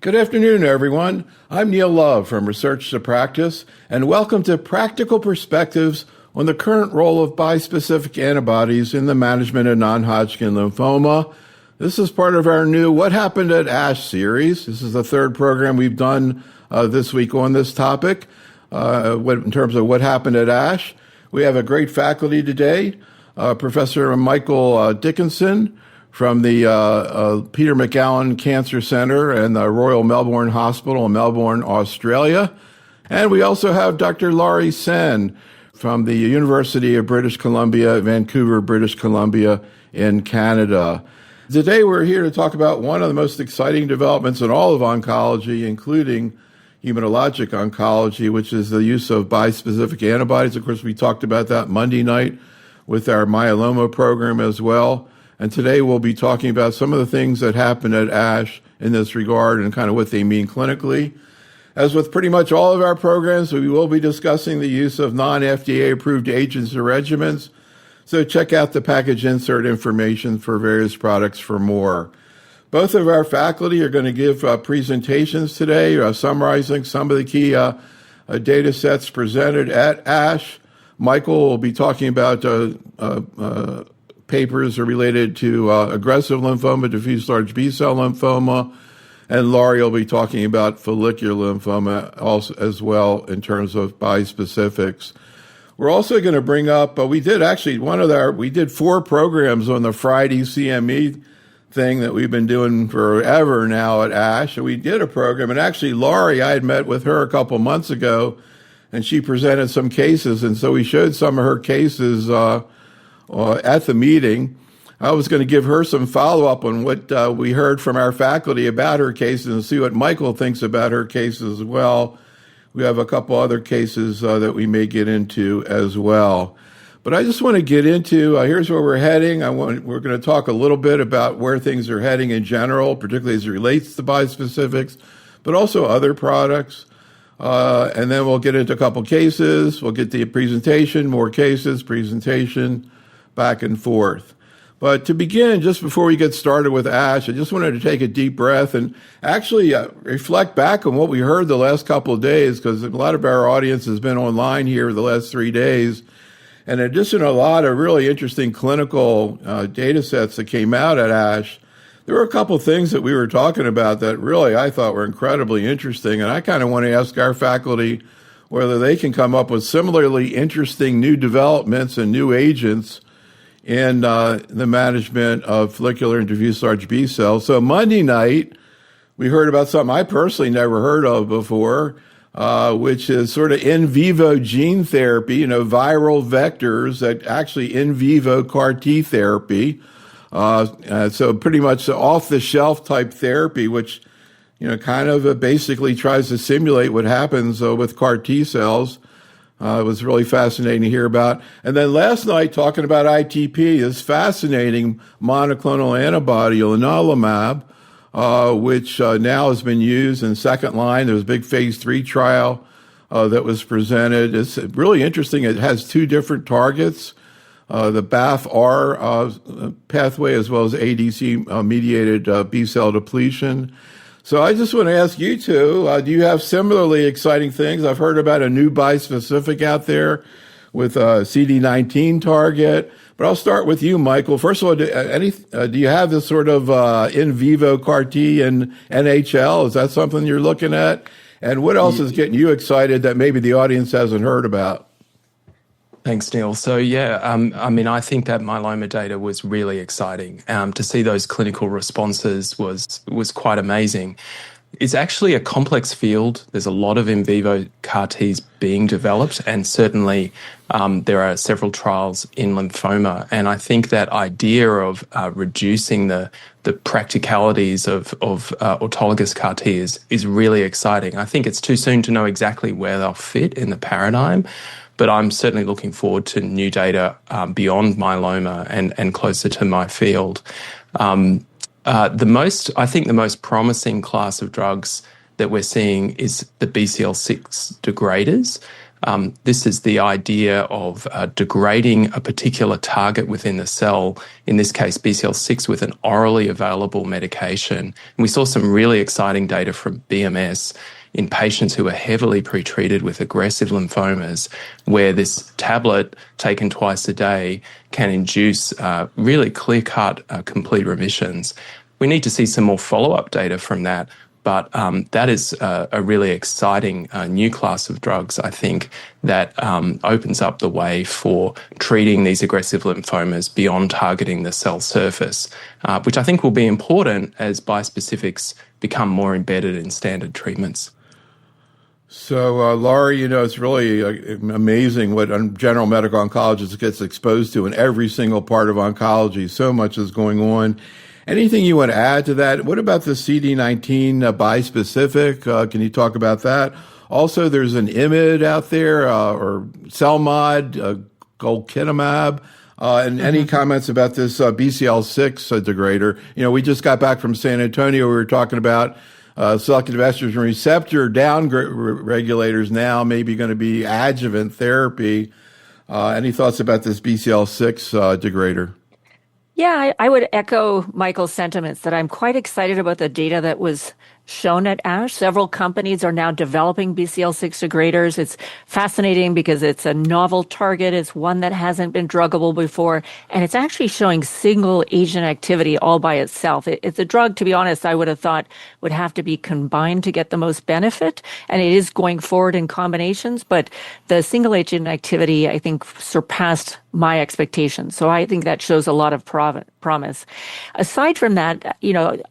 Good afternoon, everyone. I'm Neil Love from Research to Practice, and welcome to Practical Perspectives on the current role of bispecific antibodies in the management of non-Hodgkin lymphoma. This is part of our new What Happened at ASH series. This is the third program we've done this week on this topic, in terms of what happened at ASH. We have a great faculty today, Professor Michael Dickinson from the Peter MacCallum Cancer Centre and the Royal Melbourne Hospital in Melbourne, Australia. And we also have Dr Laurie H Sehn from the University of British Columbia, Vancouver, British Columbia in Canada. Today we're here to talk about one of the most exciting developments in all of oncology, including hematologic oncology, which is the use of bispecific antibodies. Of course, we talked about that Monday night with our myeloma program as well. And today we'll be talking about some of the things that happened at ASH in this regard and kind of what they mean clinically. As with pretty much all of our programs, we will be discussing the use of non-FDA approved agents or regimens. So check out the package insert information for various products for more. Both of our faculty are going to give presentations today, summarizing some of the key data sets presented at ASH. Michael will be talking about papers are related to aggressive lymphoma, diffuse large B-cell lymphoma, and Laurie will be talking about follicular lymphoma also as well in terms of bispecifics. We're also going to bring up, we did 4 programs on the Friday CME thing that we've been doing forever now at ASH. And we did a program, and actually Laurie, I had met with her a couple months ago, and she presented some cases, and so we showed some of her cases at the meeting. I was going to give her some follow-up on what we heard from our faculty about her cases and see what Michael thinks about her cases as well. We have a couple other cases that we may get into as well. But I just want to get into, here's where we're heading. We're going to talk a little bit about where things are heading in general, particularly as it relates to bispecifics, but also other products. And then we'll get into a couple cases. We'll get the presentation, more cases, presentation, back and forth. But to begin, just before we get started with ASH, I just wanted to take a deep breath and actually reflect back on what we heard the last couple of days, because a lot of our audience has been online here the last 3 days. And in addition to a lot of really interesting clinical data sets that came out at ASH, there were a couple of things that we were talking about that really I thought were incredibly interesting. And I kind of want to ask our faculty whether they can come up with similarly interesting new developments and new agents in the management of follicular and diffuse large B cells. So Monday night, we heard about something I personally never heard of before, which is sort of in vivo gene therapy, viral vectors that actually in vivo CAR T therapy. So pretty much off-the-shelf type therapy, which, kind of basically tries to simulate what happens with CAR T cells. It was really fascinating to hear about. And then last night, talking about ITP, this fascinating monoclonal antibody, lenalimab, which now has been used in second line. There was a big phase 3 trial that was presented. It's really interesting. It has 2 different targets, the BAFF-R pathway as well as ADC-mediated B-cell depletion. So I just want to ask you two, do you have similarly exciting things? I've heard about a new bispecific out there with a CD19 target, but I'll start with you, Michael. First of all, do you have this sort of in vivo CAR T and NHL? Is that something you're looking at? And what else is getting you excited that maybe the audience hasn't heard about? Thanks, Neil. So, I think that myeloma data was really exciting. To see those clinical responses was quite amazing. It's actually a complex field. There's a lot of in vivo CAR Ts being developed, and certainly there are several trials in lymphoma. And I think that idea of reducing the practicalities of autologous CAR T is really exciting. I think it's too soon to know exactly where they'll fit in the paradigm, but I'm certainly looking forward to new data beyond myeloma and closer to my field. The most promising class of drugs that we're seeing is the BCL6 degraders. This is the idea of degrading a particular target within the cell, in this case BCL6, with an orally available medication. And we saw some really exciting data from BMS in patients who are heavily pretreated with aggressive lymphomas, where this tablet taken twice a day can induce really clear-cut complete remissions. We need to see some more follow-up data from that, but that is a really exciting new class of drugs, I think, that opens up the way for treating these aggressive lymphomas beyond targeting the cell surface, which I think will be important as bispecifics become more embedded in standard treatments. So, Laurie, it's really amazing what general medical oncologist gets exposed to in every single part of oncology. So much is going on. Anything you want to add to that? What about the CD19 bispecific? Can you talk about that? Also, there's an IMiD out there, or CELMoD, golkitamab. And any comments about this BCL6 degrader? We just got back from San Antonio. We were talking about selective estrogen receptor down regulators now maybe going to be adjuvant therapy. Any thoughts about this BCL6 degrader? Yeah, I would echo Michael's sentiments that I'm quite excited about the data that was shown at ASH. Several companies are now developing BCL6 degraders. It's fascinating because it's a novel target. It's one that hasn't been druggable before, and it's actually showing single agent activity all by itself. It's a drug, to be honest, I would have thought would have to be combined to get the most benefit, and it is going forward in combinations, but the single agent activity, I think, surpassed my expectations. So I think that shows a lot of promise. Aside from that,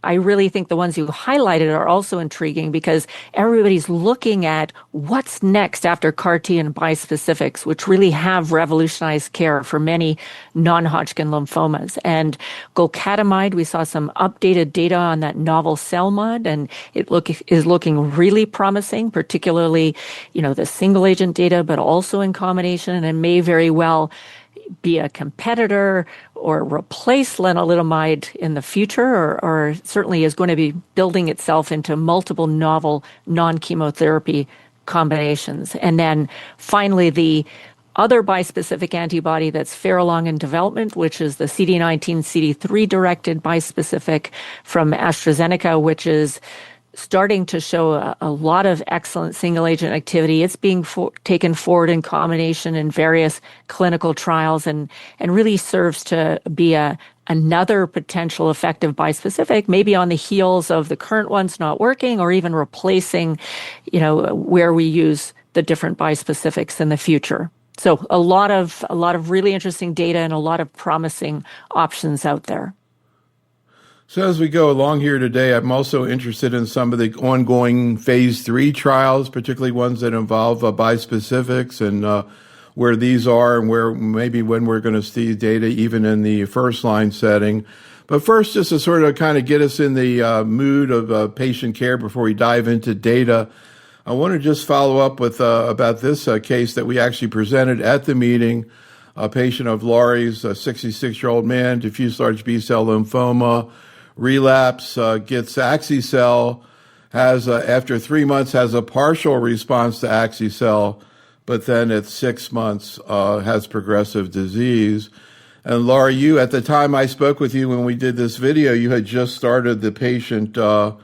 I really think the ones you highlighted are also intriguing because everybody's looking at what's next after CAR T and bispecifics, which really have revolutionized care for many non-Hodgkin lymphomas. And golcatamide, we saw some updated data on that novel CELMoD, and it is looking really promising, particularly, the single agent data, but also in combination, and may very well be a competitor or replace lenalidomide in the future, or certainly is going to be building itself into multiple novel non-chemotherapy combinations. And then finally, the other bispecific antibody that's fair along in development, which is the CD19, CD3 directed bispecific from AstraZeneca, which is starting to show a lot of excellent single agent activity. It's being taken forward in combination in various clinical trials and really serves to be another potential effective bispecific, maybe on the heels of the current ones not working, or even replacing, where we use the different bispecifics in the future. So a lot of really interesting data and a lot of promising options out there. So as we go along here today, I'm also interested in some of the ongoing phase 3 trials, particularly ones that involve bispecifics, and where these are and when we're going to see data even in the first line setting. But first, just to sort of kind of get us in the mood of patient care before we dive into data, I want to just follow up with about this case that we actually presented at the meeting. A patient of Laurie's, a 66-year-old man, diffuse large B-cell lymphoma, relapse, gets Axi-cell, has after 3 months has a partial response to Axi-cell, but then at 6 months has progressive disease. And Laurie, you, at the time I spoke with you when we did this video, you had just started the patient on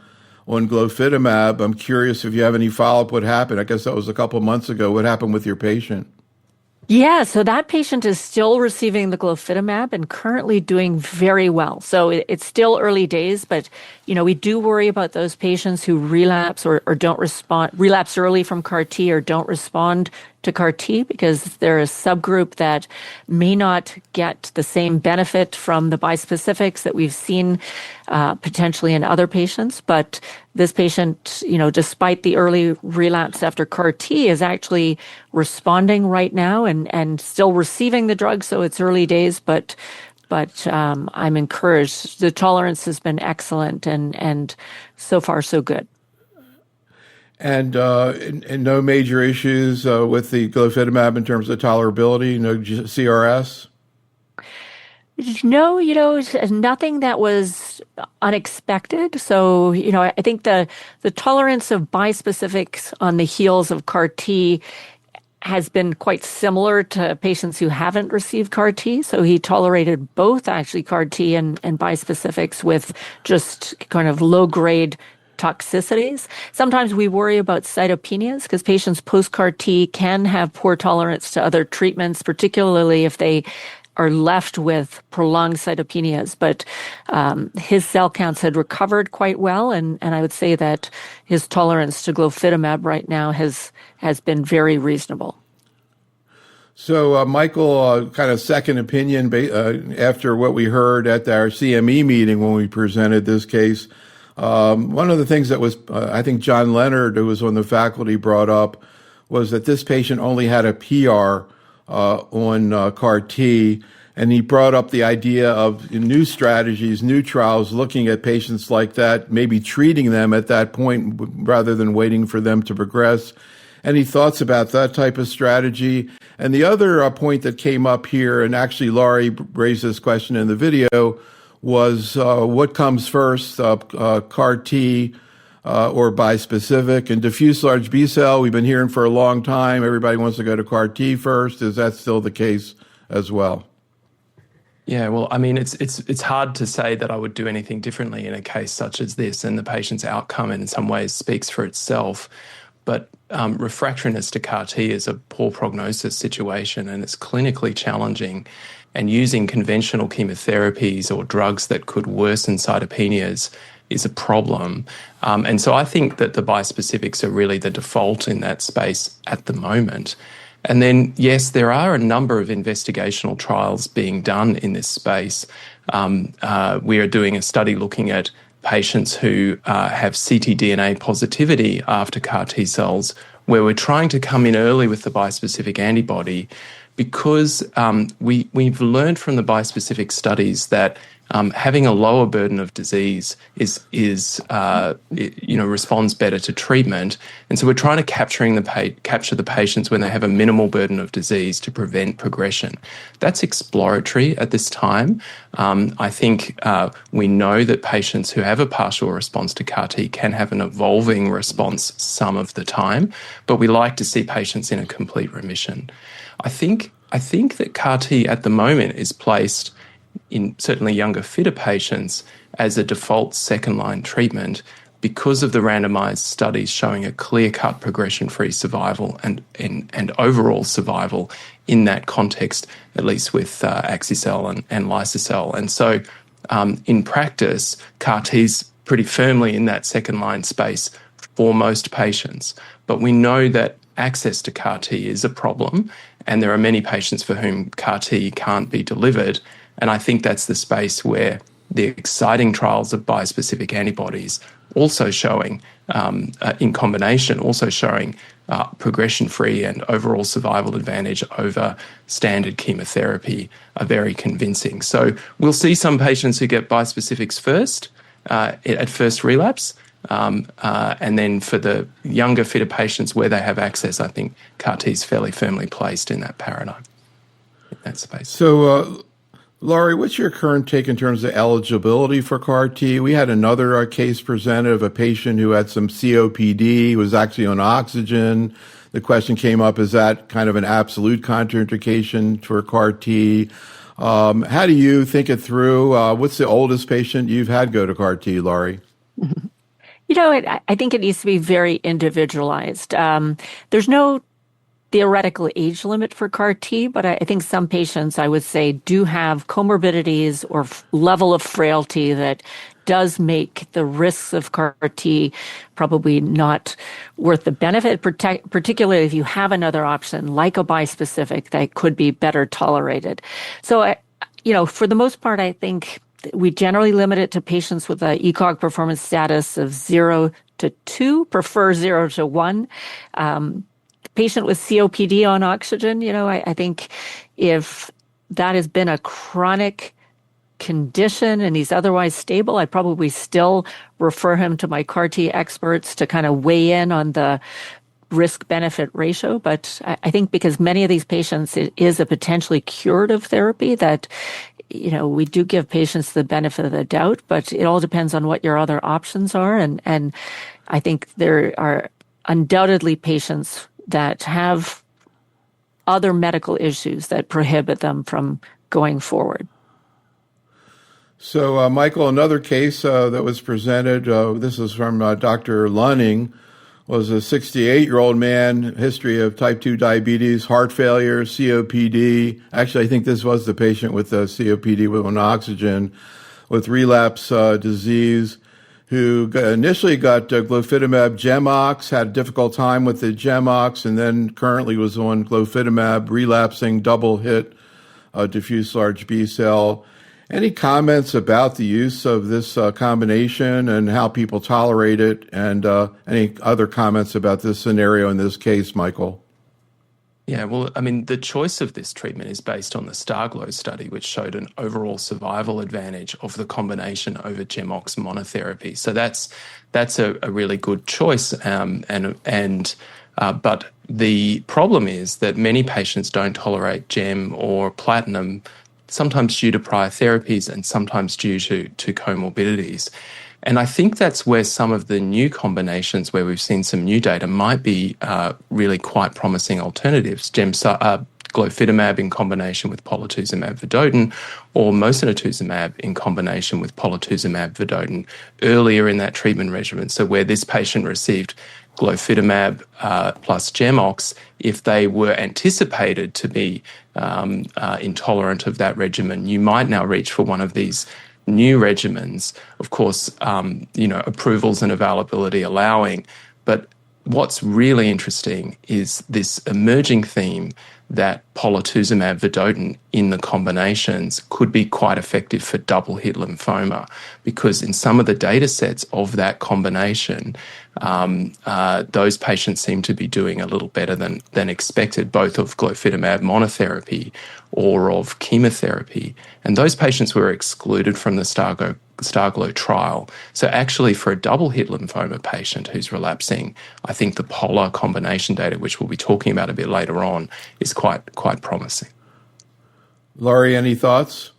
glofitamab. I'm curious if you have any follow-up. What happened? I guess that was a couple months ago. What happened with your patient? Yeah, so that patient is still receiving the glofitamab and currently doing very well. So it's still early days, but we do worry about those patients who relapse or don't respond, relapse early from CAR T or don't respond to CAR T, because they're a subgroup that may not get the same benefit from the bispecifics that we've seen potentially in other patients. But this patient, despite the early relapse after CAR T, is actually responding right now and still receiving the drug. So it's early days, but I'm encouraged. The tolerance has been excellent, and so far so good. And no major issues with the glofitamab in terms of tolerability, no CRS? No, nothing that was unexpected. So, I think the tolerance of bispecifics on the heels of CAR T has been quite similar to patients who haven't received CAR T. So he tolerated both actually CAR T and bispecifics with just kind of low-grade toxicities. Sometimes we worry about cytopenias because patients post-CAR T can have poor tolerance to other treatments, particularly if they are left with prolonged cytopenias. But his cell counts had recovered quite well, and I would say that his tolerance to glofitamab right now has been very reasonable. So, Michael, kind of second opinion after what we heard at our CME meeting when we presented this case. One of the things that was, I think John Leonard, who was on the faculty, brought up was that this patient only had a PR on CAR T, and he brought up the idea of new strategies, new trials, looking at patients like that, maybe treating them at that point rather than waiting for them to progress. Any thoughts about that type of strategy? And the other point that came up here, and actually Laurie raised this question in the video, was what comes first, CAR T or bispecific? And diffuse large B-cell, we've been hearing for a long time, everybody wants to go to CAR T first. Is that still the case as well? Yeah, well, I mean, it's hard to say that I would do anything differently in a case such as this, and the patient's outcome in some ways speaks for itself. But refractoriness to CAR T is a poor prognosis situation, and it's clinically challenging. And using conventional chemotherapies or drugs that could worsen cytopenias is a problem. And so I think that the bispecifics are really the default in that space at the moment. And then, yes, there are a number of investigational trials being done in this space. We are doing a study looking at patients who have ctDNA positivity after CAR T cells, where we're trying to come in early with the bispecific antibody, because we've learned from the bispecific studies that having a lower burden of disease responds better to treatment, and so we're trying to capture the patients when they have a minimal burden of disease to prevent progression. That's exploratory at this time. I think we know that patients who have a partial response to CAR T can have an evolving response some of the time, but we like to see patients in a complete remission. I think that CAR T at the moment is placed in certainly younger, fitter patients as a default second-line treatment because of the randomized studies showing a clear-cut progression-free survival and overall survival in that context, at least with axi-cel and liso-cel. And so in practice, CAR T's pretty firmly in that second-line space for most patients. But we know that access to CAR T is a problem, and there are many patients for whom CAR T can't be delivered. And I think that's the space where the exciting trials of bispecific antibodies also showing, in combination, also showing progression-free and overall survival advantage over standard chemotherapy are very convincing. So we'll see some patients who get bispecifics first, at first relapse, and then for the younger, fitter patients where they have access, I think CAR T is fairly firmly placed in that paradigm, in that space. So, Laurie, what's your current take in terms of eligibility for CAR T? We had another case presented of a patient who had some COPD, was actually on oxygen. The question came up, is that kind of an absolute contraindication for CAR T? How do you think it through? What's the oldest patient you've had go to CAR T, Laurie? I think it needs to be very individualized. There's no theoretical age limit for CAR T, but I think some patients, I would say, do have comorbidities or level of frailty that does make the risks of CAR T probably not worth the benefit, particularly if you have another option like a bispecific that could be better tolerated. So, for the most part, I think we generally limit it to patients with a ECOG performance status of 0 to 2, prefer 0 to 1. Patient with COPD on oxygen, I think if that has been a chronic condition and he's otherwise stable, I'd probably still refer him to my CAR T experts to kind of weigh in on the risk-benefit ratio. But I think because many of these patients, it is a potentially curative therapy that, we do give patients the benefit of the doubt, but it all depends on what your other options are. And I think there are undoubtedly patients that have other medical issues that prohibit them from going forward. So, Michael, another case that was presented, this is from Dr. Lunning, was a 68-year-old man, history of type 2 diabetes, heart failure, COPD. Actually, I think this was the patient with COPD with oxygen, with relapse disease, who initially got glofitamab Gemox, had a difficult time with the Gemox, and then currently was on glofitamab, relapsing double hit diffuse large B cell. Any comments about the use of this combination and how people tolerate it, and any other comments about this scenario in this case, Michael? Yeah, well, I mean, the choice of this treatment is based on the STARGLOW study, which showed an overall survival advantage of the combination over Gemox monotherapy. So that's a really good choice. But the problem is that many patients don't tolerate Gem or platinum, sometimes due to prior therapies and sometimes due to comorbidities. And I think that's where some of the new combinations where we've seen some new data might be really quite promising alternatives. Glofitamab in combination with polatuzumab vedotin, or mosunetuzumab in combination with polatuzumab vedotin earlier in that treatment regimen. So where this patient received glofitamab plus Gemox, if they were anticipated to be intolerant of that regimen, you might now reach for one of these new regimens, of course, approvals and availability allowing. But what's really interesting is this emerging theme that polatuzumab vedotin in the combinations could be quite effective for double hit lymphoma, because in some of the data sets of that combination, those patients seem to be doing a little better than expected, both of glofitamab monotherapy or of chemotherapy. And those patients were excluded from the STARGLOW trial. So actually for a double hit lymphoma patient who's relapsing, I think the polar combination data, which we'll be talking about a bit later on, is quite promising. Laurie, any thoughts?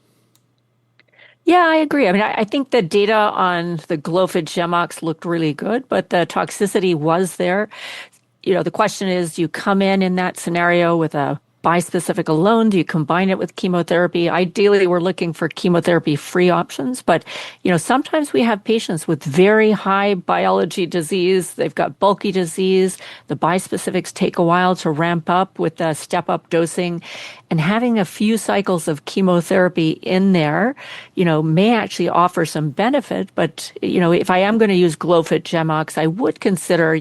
Yeah, I agree. I mean, I think the data on the Glofit Gemox looked really good, but the toxicity was there. The question is, do you come in that scenario with a bispecific alone? Do you combine it with chemotherapy? Ideally, we're looking for chemotherapy-free options, but sometimes we have patients with very high biology disease. They've got bulky disease. The bispecifics take a while to ramp up with the step-up dosing, and having a few cycles of chemotherapy in there, may actually offer some benefit. But if I am going to use Glofit Gemox, I would consider,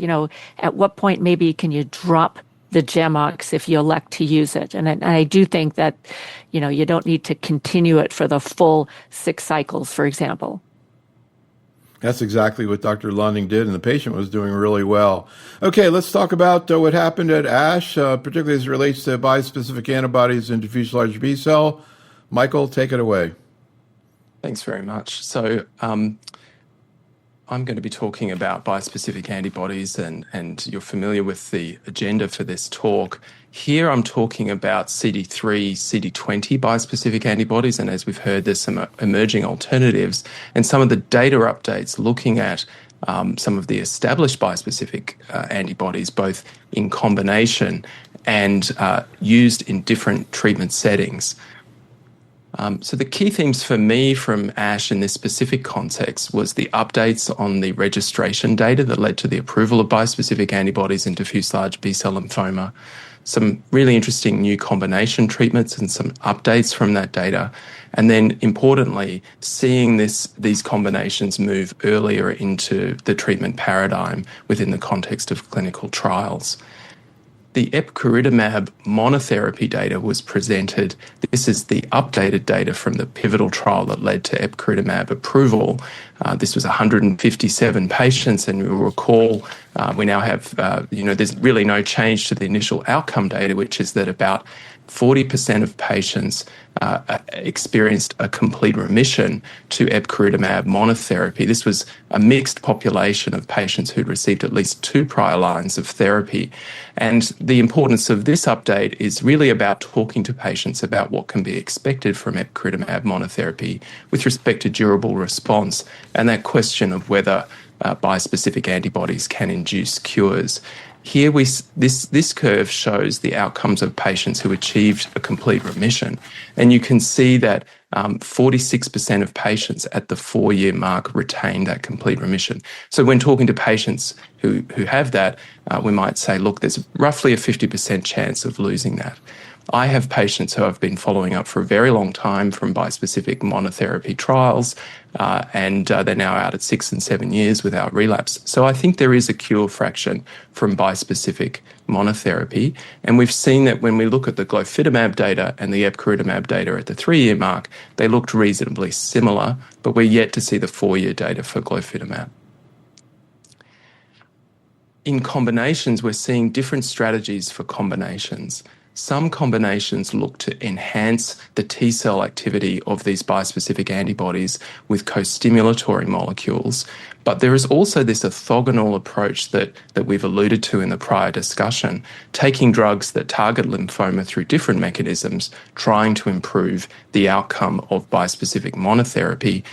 at what point maybe can you drop the Gemox if you elect to use it. And I do think that, you don't need to continue it for the full 6 cycles, for example. That's exactly what Dr. Lunning did, and the patient was doing really well. Okay, let's talk about what happened at ASH, particularly as it relates to bispecific antibodies and diffuse large B cell. Michael, take it away. Thanks very much. So I'm going to be talking about bispecific antibodies, and you're familiar with the agenda for this talk. Here I'm talking about CD3, CD20 bispecific antibodies, and as we've heard, there's some emerging alternatives and some of the data updates looking at some of the established bispecific antibodies, both in combination and used in different treatment settings. So the key themes for me from ASH in this specific context was the updates on the registration data that led to the approval of bispecific antibodies in diffuse large B-cell lymphoma, some really interesting new combination treatments and some updates from that data, and then importantly, seeing these combinations move earlier into the treatment paradigm within the context of clinical trials. The epcoritamab monotherapy data was presented. This is the updated data from the pivotal trial that led to epcoritamab approval. This was 157 patients, and you'll recall we now have, there's really no change to the initial outcome data, which is that about 40% of patients experienced a complete remission to epcoritamab monotherapy. This was a mixed population of patients who'd received at least 2 prior lines of therapy. And the importance of this update is really about talking to patients about what can be expected from epcoritamab monotherapy with respect to durable response and that question of whether bispecific antibodies can induce cures. Here, this curve shows the outcomes of patients who achieved a complete remission. And you can see that 46% of patients at the 4-year mark retained that complete remission. So when talking to patients who have that, we might say, look, there's roughly a 50% chance of losing that. I have patients who I've been following up for a very long time from bispecific monotherapy trials, and they're now out at 6 and 7 years without relapse. So I think there is a cure fraction from bispecific monotherapy. And we've seen that when we look at the glofitamab data and the epcoritamab data at the 3-year mark, they looked reasonably similar, but we're yet to see the 4-year data for glofitamab. In combinations, we're seeing different strategies for combinations. Some combinations look to enhance the T-cell activity of these bispecific antibodies with co-stimulatory molecules. But there is also this orthogonal approach that we've alluded to in the prior discussion, taking drugs that target lymphoma through different mechanisms, trying to improve the outcome of bispecific monotherapy.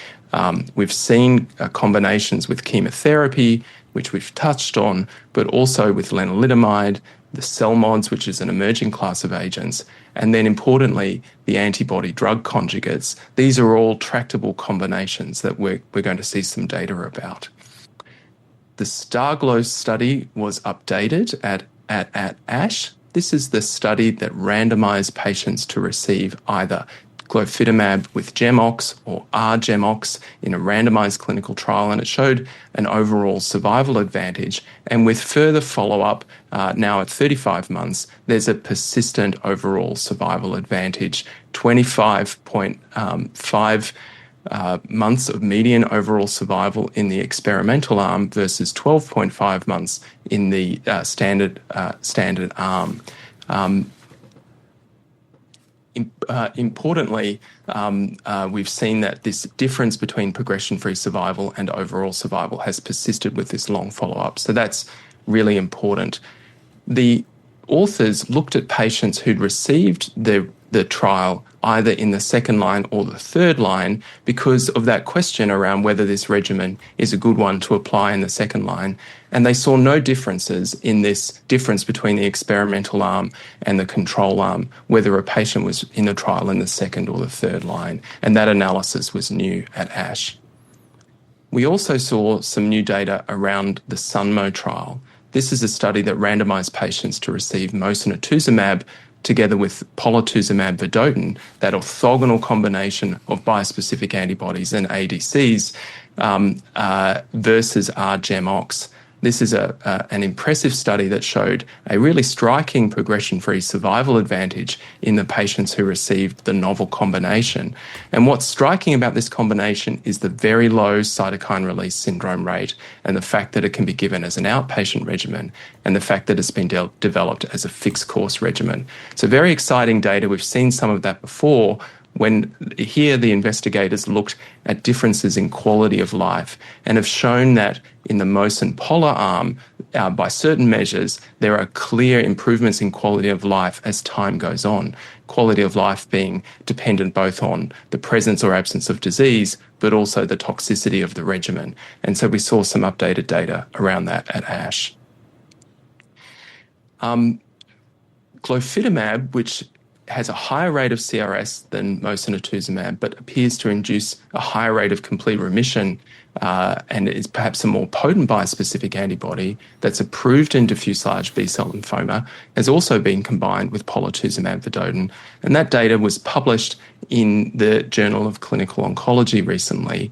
We've seen combinations with chemotherapy, which we've touched on, but also with lenalidomide, the cell mods, which is an emerging class of agents, and then importantly, the antibody drug conjugates. These are all tractable combinations that we're going to see some data about. The STARGLOW study was updated at ASH. This is the study that randomized patients to receive either glofitamab with GemOx or R-GemOx in a randomized clinical trial, and it showed an overall survival advantage. And with further follow-up, now at 35 months, there's a persistent overall survival advantage, 25.5 months of median overall survival in the experimental arm versus 12.5 months in the standard arm. Importantly, we've seen that this difference between progression-free survival and overall survival has persisted with this long follow-up. So that's really important. The authors looked at patients who'd received the trial either in the second line or the third line because of that question around whether this regimen is a good one to apply in the second line. And they saw no differences in this difference between the experimental arm and the control arm, whether a patient was in the trial in the second or the third line. And that analysis was new at ASH. We also saw some new data around the SUNMO trial. This is a study that randomized patients to receive mosunetuzumab together with polatuzumab vedotin, that orthogonal combination of bispecific antibodies and ADCs versus R-GemOx. This is an impressive study that showed a really striking progression-free survival advantage in the patients who received the novel combination. And what's striking about this combination is the very low cytokine release syndrome rate and the fact that it can be given as an outpatient regimen and the fact that it's been developed as a fixed course regimen. So very exciting data. We've seen some of that before, when here the investigators looked at differences in quality of life and have shown that in the MOS and POLA arm, by certain measures, there are clear improvements in quality of life as time goes on. Quality of life being dependent both on the presence or absence of disease, but also the toxicity of the regimen. And so we saw some updated data around that at ASH. Glofitamab, which has a higher rate of CRS than mosunetuzumab, but appears to induce a higher rate of complete remission and is perhaps a more potent bispecific antibody that's approved in diffuse large B-cell lymphoma, has also been combined with polatuzumab vedotin. And that data was published in the Journal of Clinical Oncology recently.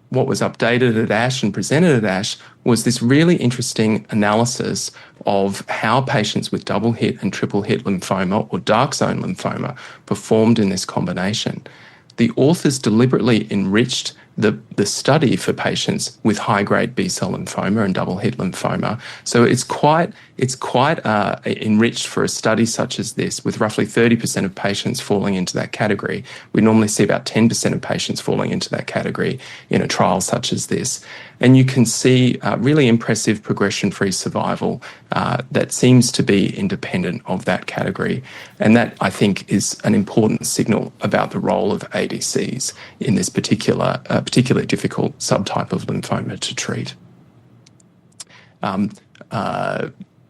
What was updated at ASH and presented at ASH was this really interesting analysis of how patients with double hit and triple hit lymphoma or dark zone lymphoma performed in this combination. The authors deliberately enriched the study for patients with high-grade B-cell lymphoma and double-hit lymphoma. So it's quite enriched for a study such as this, with roughly 30% of patients falling into that category. We normally see about 10% of patients falling into that category in a trial such as this. And you can see really impressive progression-free survival that seems to be independent of that category. And that, I think, is an important signal about the role of ADCs in this particularly difficult subtype of lymphoma to treat.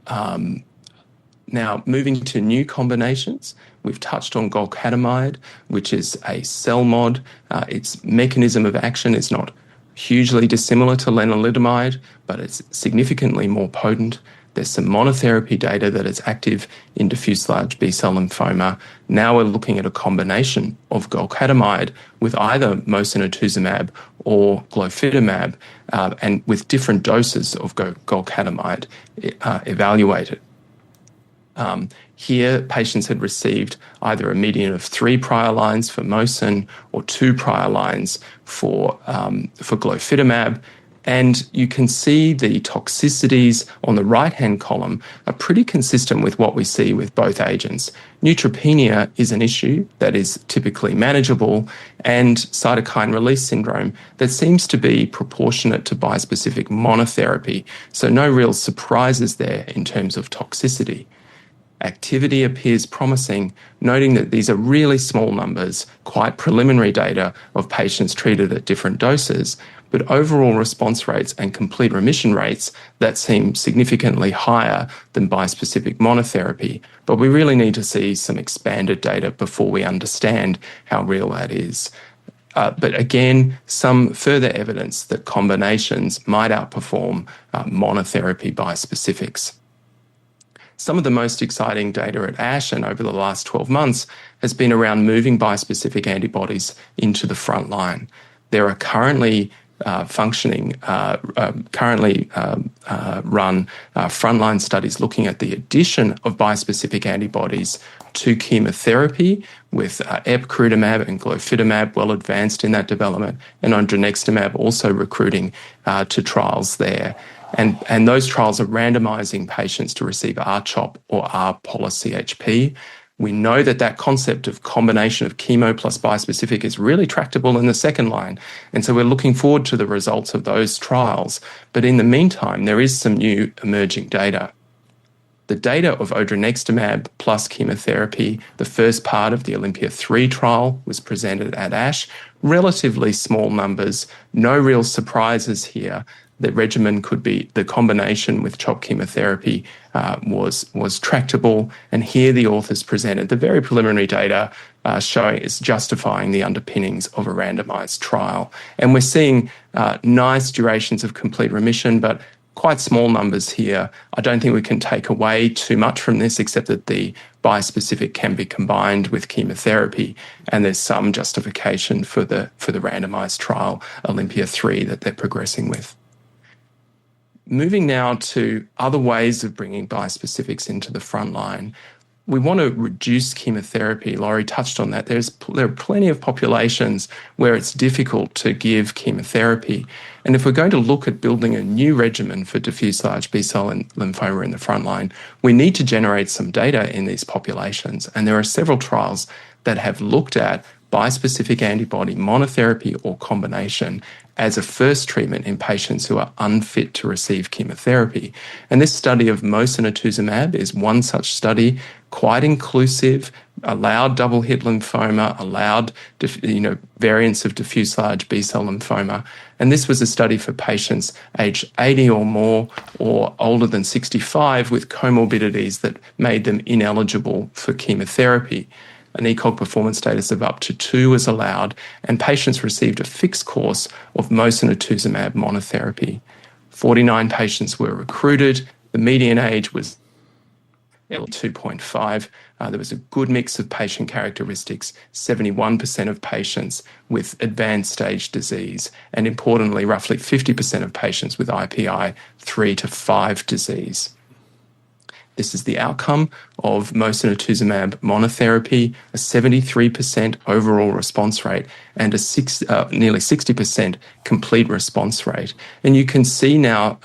Now, moving to new combinations, we've touched on golcadomide, which is a cell mod. Its mechanism of action is not hugely dissimilar to lenalidomide, but it's significantly more potent. There's some monotherapy data that it's active in diffuse large B-cell lymphoma. Now we're looking at a combination of golcadomide with either mosunetuzumab or glofitamab, and with different doses of golcadomide evaluated. Here, patients had received either a median of 3 prior lines for mosun or 2 prior lines for glofitamab. And you can see the toxicities on the right-hand column are pretty consistent with what we see with both agents. Neutropenia is an issue that is typically manageable, and cytokine release syndrome that seems to be proportionate to bispecific monotherapy. So no real surprises there in terms of toxicity. Activity appears promising, noting that these are really small numbers, quite preliminary data of patients treated at different doses, but overall response rates and complete remission rates that seem significantly higher than bispecific monotherapy. But we really need to see some expanded data before we understand how real that is. But again, some further evidence that combinations might outperform monotherapy bispecifics. Some of the most exciting data at ASH and over the last 12 months has been around moving bispecific antibodies into the front line. There are currently run frontline studies looking at the addition of bispecific antibodies to chemotherapy with epcoritamab and glofitamab well advanced in that development, and odronextamab also recruiting to trials there. And those trials are randomizing patients to receive R-CHOP or R-poly-CHP. We know that concept of combination of chemo plus bispecific is really tractable in the second line. And so we're looking forward to the results of those trials. But in the meantime, there is some new emerging data. The data of odronextamab plus chemotherapy, the first part of the Olympia 3 trial, was presented at ASH. Relatively small numbers, no real surprises here. The regimen could be the combination with CHOP chemotherapy was tractable. And here the authors presented the very preliminary data showing it's justifying the underpinnings of a randomized trial. And we're seeing nice durations of complete remission, but quite small numbers here. I don't think we can take away too much from this, except that the bispecific can be combined with chemotherapy, and there's some justification for the randomized trial, Olympia 3, that they're progressing with. Moving now to other ways of bringing bispecifics into the front line. We want to reduce chemotherapy. Laurie touched on that. There are plenty of populations where it's difficult to give chemotherapy. And if we're going to look at building a new regimen for diffuse large B-cell lymphoma in the front line, we need to generate some data in these populations. And there are several trials that have looked at bispecific antibody monotherapy or combination as a first treatment in patients who are unfit to receive chemotherapy. And this study of mosunetuzumab is one such study, quite inclusive, allowed double-hit lymphoma, allowed variants of diffuse large B-cell lymphoma. And this was a study for patients aged 80 or more or older than 65 with comorbidities that made them ineligible for chemotherapy. An ECOG performance status of up to 2 was allowed, and patients received a fixed course of mosunetuzumab monotherapy. 49 patients were recruited. The median age was 2.5. There was a good mix of patient characteristics, 71% of patients with advanced stage disease, and importantly, roughly 50% of patients with IPI 3 to 5 disease. This is the outcome of mosunetuzumab monotherapy, a 73% overall response rate and a nearly 60% complete response rate. And you can see now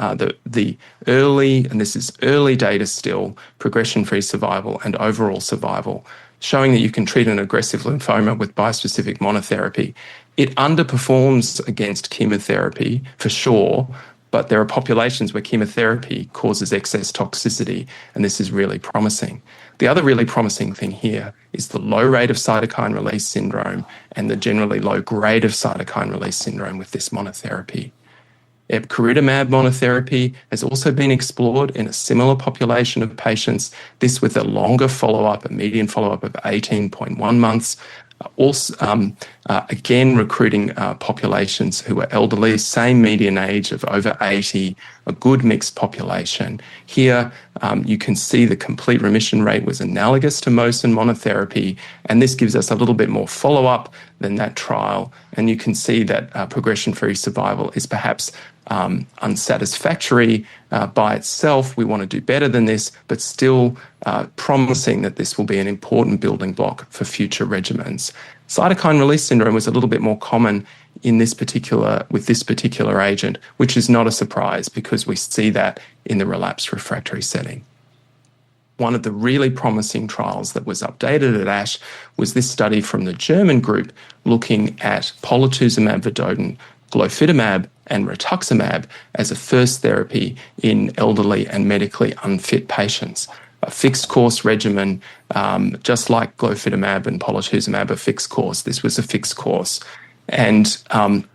the early, and this is early data still, progression-free survival and overall survival, showing that you can treat an aggressive lymphoma with bispecific monotherapy. It underperforms against chemotherapy for sure, but there are populations where chemotherapy causes excess toxicity, and this is really promising. The other really promising thing here is the low rate of cytokine release syndrome and the generally low grade of cytokine release syndrome with this monotherapy. Epcoritamab monotherapy has also been explored in a similar population of patients, this with a longer follow-up, a median follow-up of 18.1 months. Also, again, recruiting populations who are elderly, same median age of over 80, a good mixed population. Here, you can see the complete remission rate was analogous to Mosun monotherapy, and this gives us a little bit more follow-up than that trial. And you can see that progression-free survival is perhaps unsatisfactory by itself. We want to do better than this, but still promising that this will be an important building block for future regimens. Cytokine release syndrome was a little bit more common with this particular agent, which is not a surprise because we see that in the relapsed refractory setting. One of the really promising trials that was updated at ASH was this study from the German group looking at polatuzumab vedotin, glofitamab, and rituximab as a first therapy in elderly and medically unfit patients. A fixed course regimen, just like glofitamab and polatuzumab, a fixed course. This was a fixed course. And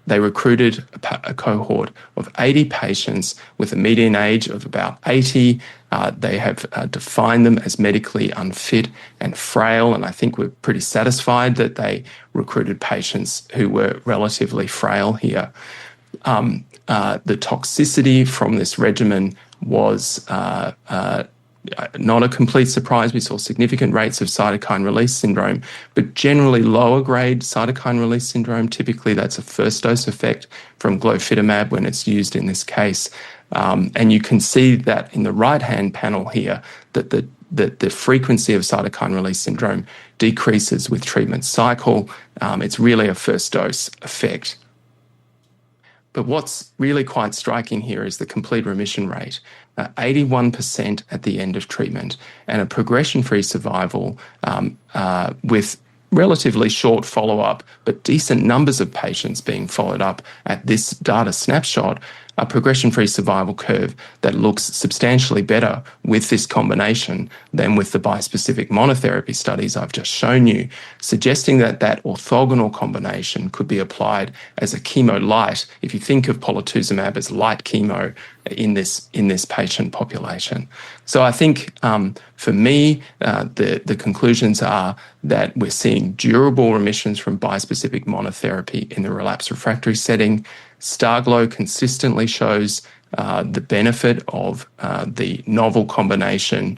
they recruited a cohort of 80 patients with a median age of about 80. They have defined them as medically unfit and frail, and I think we're pretty satisfied that they recruited patients who were relatively frail here. The toxicity from this regimen was not a complete surprise. We saw significant rates of cytokine release syndrome, but generally lower grade cytokine release syndrome. Typically, that's a first dose effect from glofitamab when it's used in this case. And you can see that in the right-hand panel here, that the frequency of cytokine release syndrome decreases with treatment cycle. It's really a first dose effect. But what's really quite striking here is the complete remission rate, 81% at the end of treatment, and a progression-free survival with relatively short follow-up, but decent numbers of patients being followed up at this data snapshot, a progression-free survival curve that looks substantially better with this combination than with the bispecific monotherapy studies I've just shown you, suggesting that that orthogonal combination could be applied as a chemo light, if you think of polatuzumab as light chemo in this patient population. So I think for me, the conclusions are that we're seeing durable remissions from bispecific monotherapy in the relapsed refractory setting. STARGLO consistently shows the benefit of the novel combination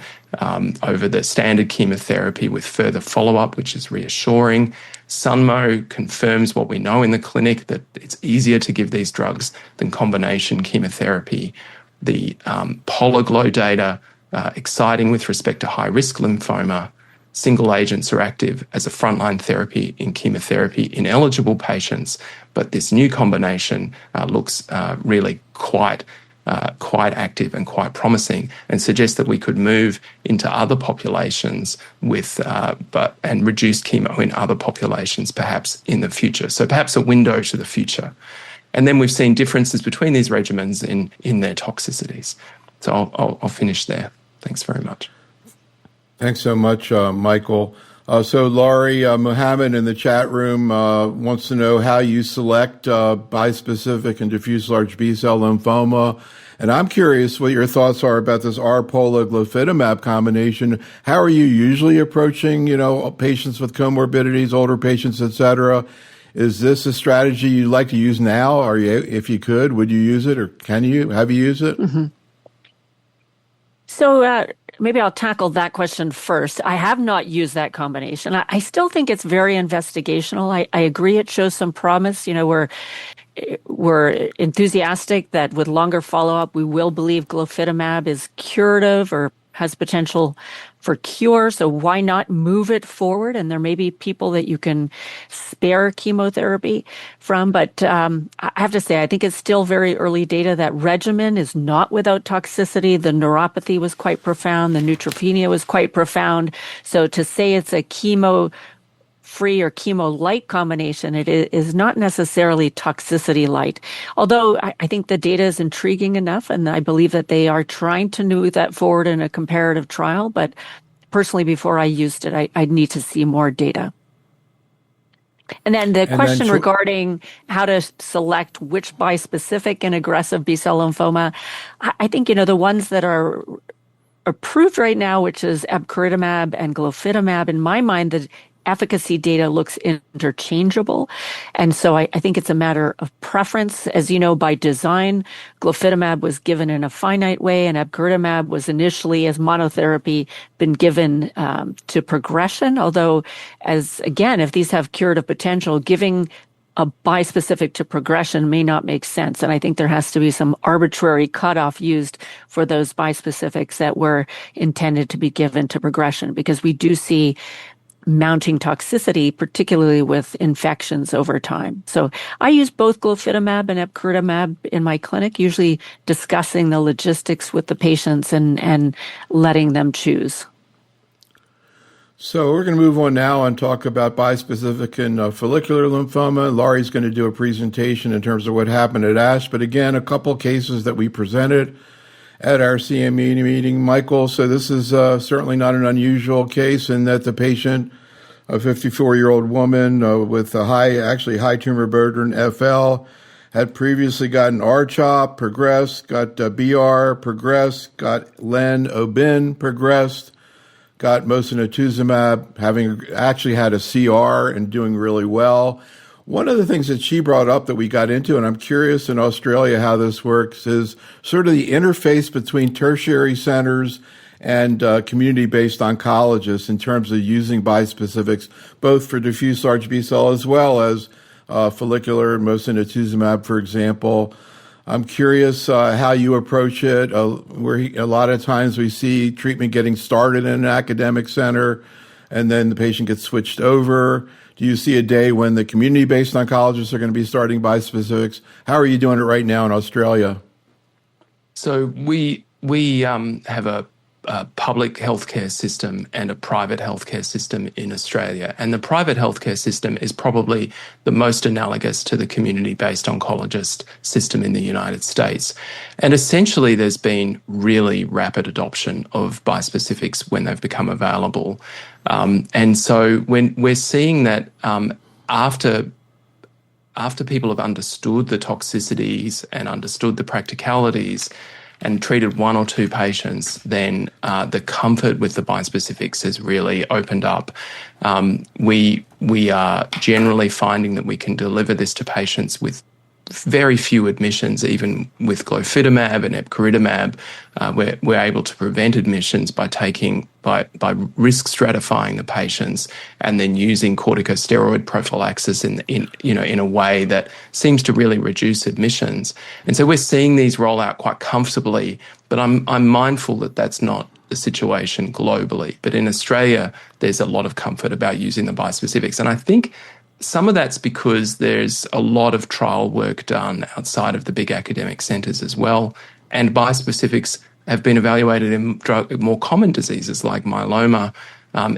over the standard chemotherapy with further follow-up, which is reassuring. SUNMO confirms what we know in the clinic, that it's easier to give these drugs than combination chemotherapy. The POLIGLO data, exciting with respect to high-risk lymphoma. Single agents are active as a frontline therapy in chemotherapy in eligible patients, but this new combination looks really quite active and quite promising, and suggests that we could move into other populations and reduce chemo in other populations perhaps in the future. So perhaps a window to the future. And then we've seen differences between these regimens in their toxicities. So I'll finish there. Thanks very much. Thanks so much, Michael. So Laurie, Mohammed in the chat room wants to know how you select bispecific and diffuse large B-cell lymphoma. And I'm curious what your thoughts are about this R-POLA glofitamab combination. How are you usually approaching, patients with comorbidities, older patients, et cetera? Is this a strategy you'd like to use now? Or if you could, would you use it, or have you used it? Mm-hmm. So maybe I'll tackle that question first. I have not used that combination. I still think it's very investigational. I agree it shows some promise. We're enthusiastic that with longer follow-up, we will believe glofitamab is curative or has potential for cure. So why not move it forward? And there may be people that you can spare chemotherapy from. But I have to say, I think it's still very early data. That regimen is not without toxicity. The neuropathy was quite profound. The neutropenia was quite profound. So to say it's a chemo-free or chemo-light combination, it is not necessarily toxicity light. Although I think the data is intriguing enough, and I believe that they are trying to move that forward in a comparative trial. But personally, before I used it, I'd need to see more data. And then the And then question regarding how to select which bispecific in aggressive B-cell lymphoma, I think, the ones that are approved right now, which is epcoritamab and glofitamab, in my mind, the efficacy data looks interchangeable. And so I think it's a matter of preference. As you know, by design, glofitamab was given in a finite way, and epcoritamab was initially as monotherapy been given to progression. Although, if these have curative potential, giving a bispecific to progression may not make sense. And I think there has to be some arbitrary cutoff used for those bispecifics that were intended to be given to progression, because we do see mounting toxicity, particularly with infections over time. So I use both glofitamab and epcoritamab in my clinic, usually discussing the logistics with the patients and letting them choose. So we're going to move on now and talk about bispecific and follicular lymphoma. Laurie's going to do a presentation in terms of what happened at ASH, but again, a couple cases that we presented at our CME meeting. Michael, so this is certainly not an unusual case in that the patient, a 54-year-old woman with a high tumor burden, FL, had previously gotten R-CHOP, progressed, got BR, progressed, got Len-Obin, progressed, got mosunetuzumab, having actually had a CR and doing really well. One of the things that she brought up that we got into, and I'm curious in Australia how this works, is sort of the interface between tertiary centers and community-based oncologists in terms of using bispecifics, both for diffuse large B-cell as well as follicular mosunetuzumab, for example. I'm curious how you approach it. Where a lot of times we see treatment getting started in an academic center, and then the patient gets switched over. Do you see a day when the community-based oncologists are going to be starting bispecifics? How are you doing it right now in Australia? So we have a public healthcare system and a private healthcare system in Australia. And the private healthcare system is probably the most analogous to the community-based oncologist system in the United States. And essentially, there's been really rapid adoption of bispecifics when they've become available. And so when we're seeing that after people have understood the toxicities and understood the practicalities, and treated one or two patients, then the comfort with the bispecifics has really opened up. We are generally finding that we can deliver this to patients with very few admissions, even with glofitamab and epcoritamab. We're able to prevent admissions by risk stratifying the patients and then using corticosteroid prophylaxis in a way that seems to really reduce admissions. And so we're seeing these roll out quite comfortably, but I'm mindful that that's not the situation globally. But in Australia, there's a lot of comfort about using the bispecifics. And I think some of that's because there's a lot of trial work done outside of the big academic centres as well. And bispecifics have been evaluated in more common diseases like myeloma,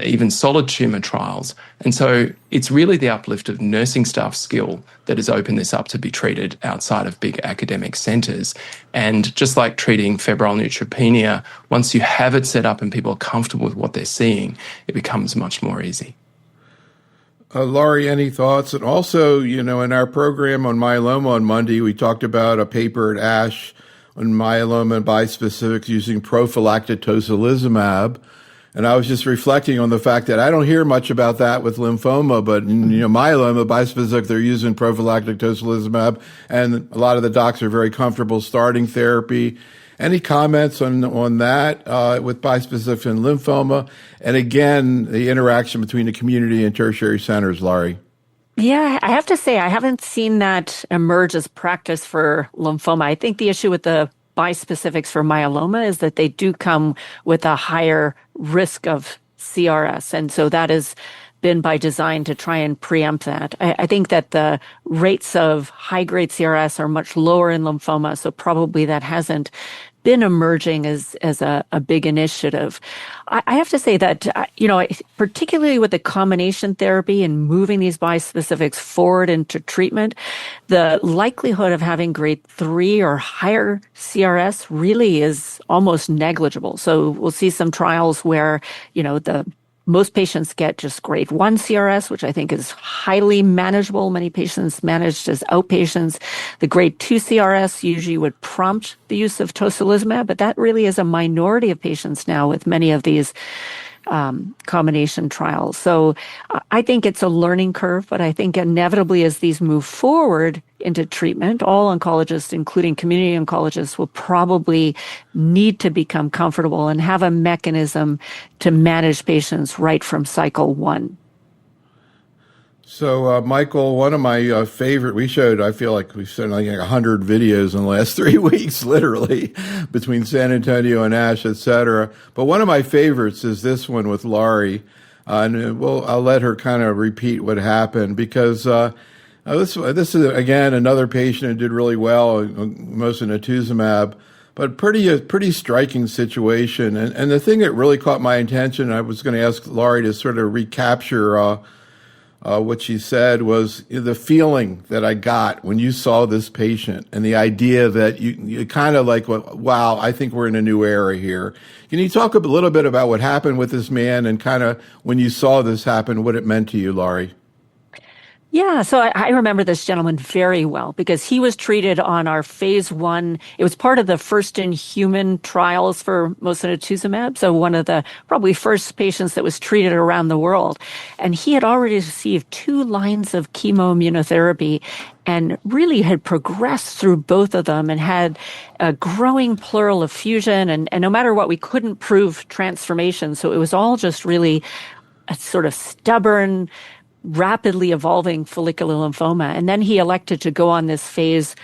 even solid tumour trials. And so it's really the uplift of nursing staff skill that has opened this up to be treated outside of big academic centres. And just like treating febrile neutropenia, once you have it set up and people are comfortable with what they're seeing, it becomes much more easy. Laurie, any thoughts? And also, in our program on myeloma on Monday, we talked about a paper at ASH on myeloma and bispecifics using prophylactic tocilizumab. And I was just reflecting on the fact that I don't hear much about that with lymphoma, but myeloma, bispecific, they're using prophylactic tocilizumab, and a lot of the docs are very comfortable starting therapy. Any comments on that with bispecific and lymphoma? And again, the interaction between the community and tertiary centers, Laurie. Yeah, I have to say, I haven't seen that emerge as practice for lymphoma. I think the issue with the bispecifics for myeloma is that they do come with a higher risk of CRS. And so that has been by design to try and preempt that. I think that the rates of high-grade CRS are much lower in lymphoma, so probably that hasn't been emerging as a big initiative. I have to say that, particularly with the combination therapy and moving these bispecifics forward into treatment, the likelihood of having grade 3 or higher CRS really is almost negligible. So we'll see some trials where, the Most patients get just grade 1 CRS, which I think is highly manageable. Many patients managed as outpatients. The grade 2 CRS usually would prompt the use of tocilizumab, but that really is a minority of patients now with many of these combination trials. So I think it's a learning curve, but I think inevitably as these move forward into treatment, all oncologists, including community oncologists, will probably need to become comfortable and have a mechanism to manage patients right from cycle 1. So, Michael, one of my I feel like we've shown like 100 videos in the last 3 weeks, literally, between San Antonio and ASH, et cetera. But one of my favorites is this one with Laurie. I'll let her kind of repeat what happened because this is, again, another patient who did really well, mosunetuzumab, but pretty striking situation. And the thing that really caught my attention, I was going to ask Laurie to sort of recapture what she said was the feeling that I got when you saw this patient and the idea that you kind of like, wow, I think we're in a new era here. Can you talk a little bit about what happened with this man and kind of when you saw this happen, what it meant to you, Laurie? Yeah, so I remember this gentleman very well because he was treated on our phase 1. It was part of the first in human trials for mosunetuzumab. So one of the probably first patients that was treated around the world. And he had already received 2 lines of chemoimmunotherapy and really had progressed through both of them and had a growing pleural effusion. And no matter what, we couldn't prove transformation. So it was all just really a sort of stubborn, rapidly evolving follicular lymphoma. And then he elected to go on this phase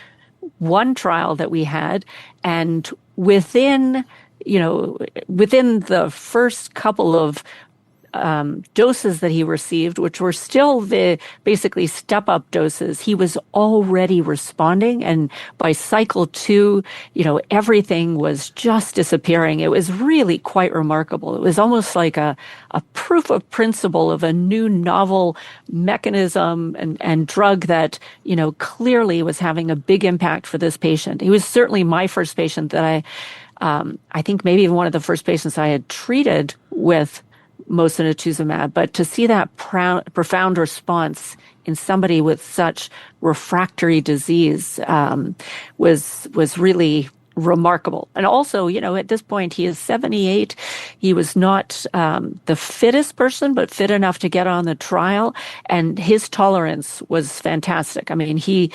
1 trial that we had. And within the first couple of doses that he received, which were still the basically step-up doses, he was already responding. And by cycle 2, everything was just disappearing. It was really quite remarkable. It was almost like a proof of principle of a new novel mechanism and drug that, clearly was having a big impact for this patient. He was certainly my first patient that I think maybe even one of the first patients I had treated with mosunetuzumab, but to see that profound response in somebody with such refractory disease was really remarkable. And also, at this point, he is 78. He was not the fittest person, but fit enough to get on the trial. And his tolerance was fantastic. I mean, he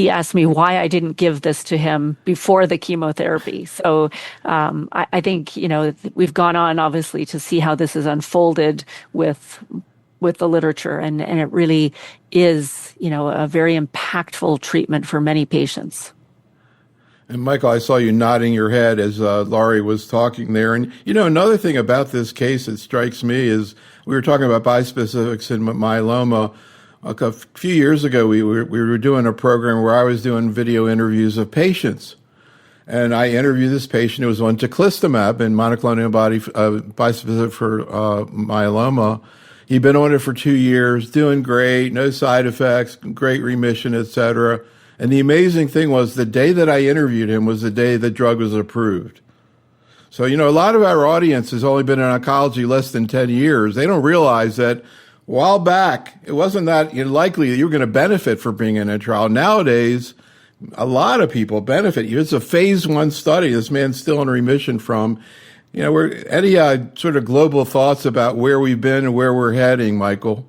asked me why I didn't give this to him before the chemotherapy. So I think, we've gone on, obviously, to see how this is unfolded with the literature. And it really is, a very impactful treatment for many patients. And Michael, I saw you nodding your head as Laurie was talking there. And, another thing about this case that strikes me is we were talking about bispecifics and myeloma. A few years ago, we were doing a program where I was doing video interviews of patients. And I interviewed this patient who was on teclistamab and monoclonal antibody bispecific for myeloma. He'd been on it for 2 years, doing great, no side effects, great remission, et cetera. And the amazing thing was the day that I interviewed him was the day the drug was approved. So, a lot of our audience has only been in oncology less than 10 years. They don't realize that a while back, it wasn't that likely that you were going to benefit from being in a trial. Nowadays, a lot of people benefit. It's a phase 1 study this man's still in remission from. Any sort of global thoughts about where we've been and where we're heading, Michael?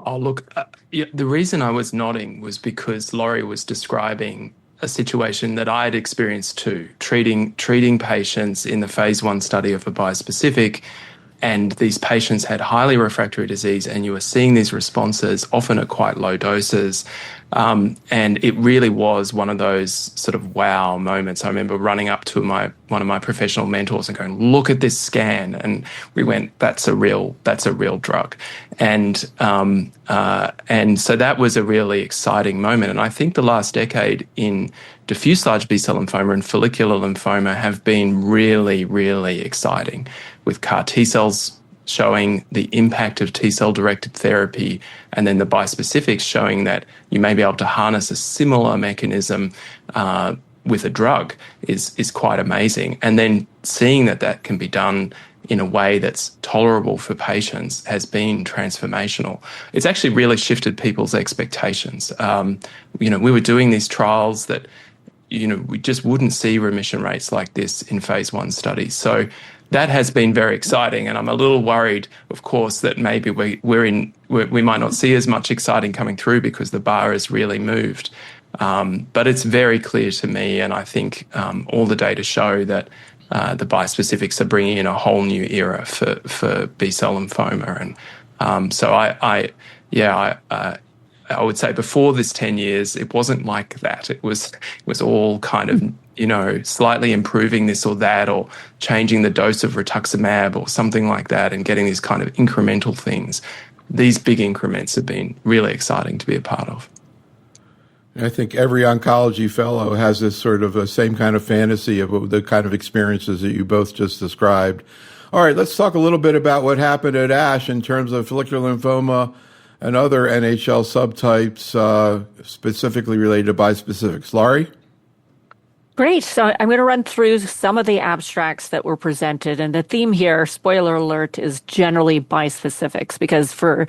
Oh, look, the reason I was nodding was because Laurie was describing a situation that I had experienced too, treating patients in the phase 1 study of a bispecific, and these patients had highly refractory disease, and you were seeing these responses, often at quite low doses. And it really was one of those sort of wow moments. I remember running up to one of my professional mentors and going, "Look at this scan," and we went, "That's a real drug," and so that was a really exciting moment. And I think the last decade in diffuse large B-cell lymphoma and follicular lymphoma have been really, really exciting, with CAR T-cells showing the impact of T-cell directed therapy, and then the bispecifics showing that you may be able to harness a similar mechanism with a drug is quite amazing. And then seeing that can be done in a way that's tolerable for patients has been transformational. It's actually really shifted people's expectations. We were doing these trials that, we just wouldn't see remission rates like this in phase 1 studies. So that has been very exciting, and I'm a little worried, of course, that maybe we might not see as much exciting coming through because the bar has really moved. But it's very clear to me, and I think all the data show that the bispecifics are bringing in a whole new era for B-cell lymphoma. And so I would say before this 10 years, it wasn't like that. It was all kind of, slightly improving this or that, or changing the dose of rituximab or something like that, and getting these kind of incremental things. These big increments have been really exciting to be a part of. I think every oncology fellow has this sort of same kind of fantasy of the kind of experiences that you both just described. All right, let's talk a little bit about what happened at ASH in terms of follicular lymphoma and other NHL subtypes specifically related to bispecifics. Laurie? Great. So I'm going to run through some of the abstracts that were presented. And the theme here, spoiler alert, is generally bispecifics, because for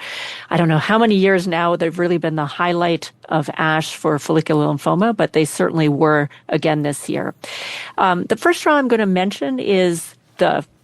I don't know how many years now, they've really been the highlight of ASH for follicular lymphoma, but they certainly were again this year. The first trial I'm going to mention is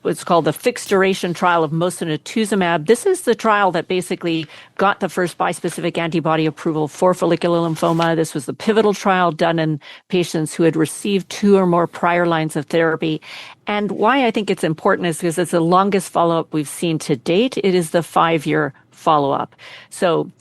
what's called the fixed duration trial of mosunetuzumab. This is the trial that basically got the first bispecific antibody approval for follicular lymphoma. This was the pivotal trial done in patients who had received 2 or more prior lines of therapy. And why I think it's important is because it's the longest follow-up we've seen to date. It is the 5-year follow-up. So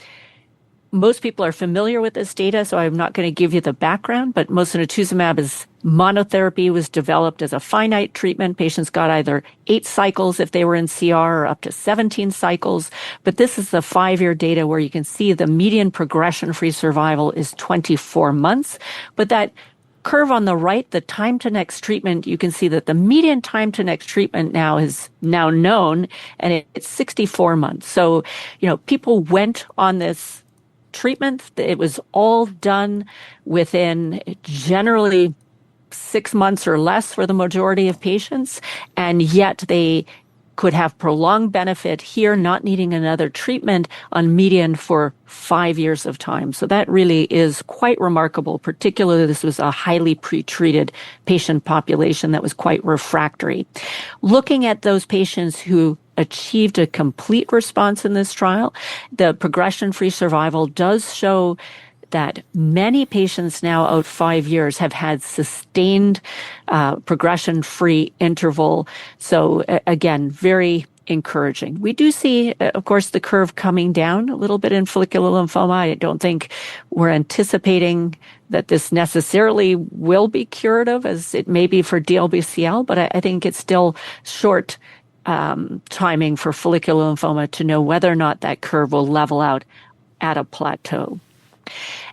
most people are familiar with this data, so I'm not going to give you the background, but mosunetuzumab as monotherapy was developed as a finite treatment. Patients got either 8 cycles if they were in CR or up to 17 cycles. But this is the 5-year data where you can see the median progression-free survival is 24 months. But that curve on the right, the time to next treatment, you can see that the median time to next treatment now is now known, and it's 64 months. So, people went on this treatment. It was all done within generally 6 months or less for the majority of patients, and yet they could have prolonged benefit here, not needing another treatment on median for 5 years of time. So that really is quite remarkable. Particularly, this was a highly pretreated patient population that was quite refractory. Looking at those patients who achieved a complete response in this trial, the progression-free survival does show that many patients now out 5 years have had sustained progression-free interval. So again, very encouraging. We do see, of course, the curve coming down a little bit in follicular lymphoma. I don't think we're anticipating that this necessarily will be curative as it may be for DLBCL, but I think it's still short timing for follicular lymphoma to know whether or not that curve will level out at a plateau.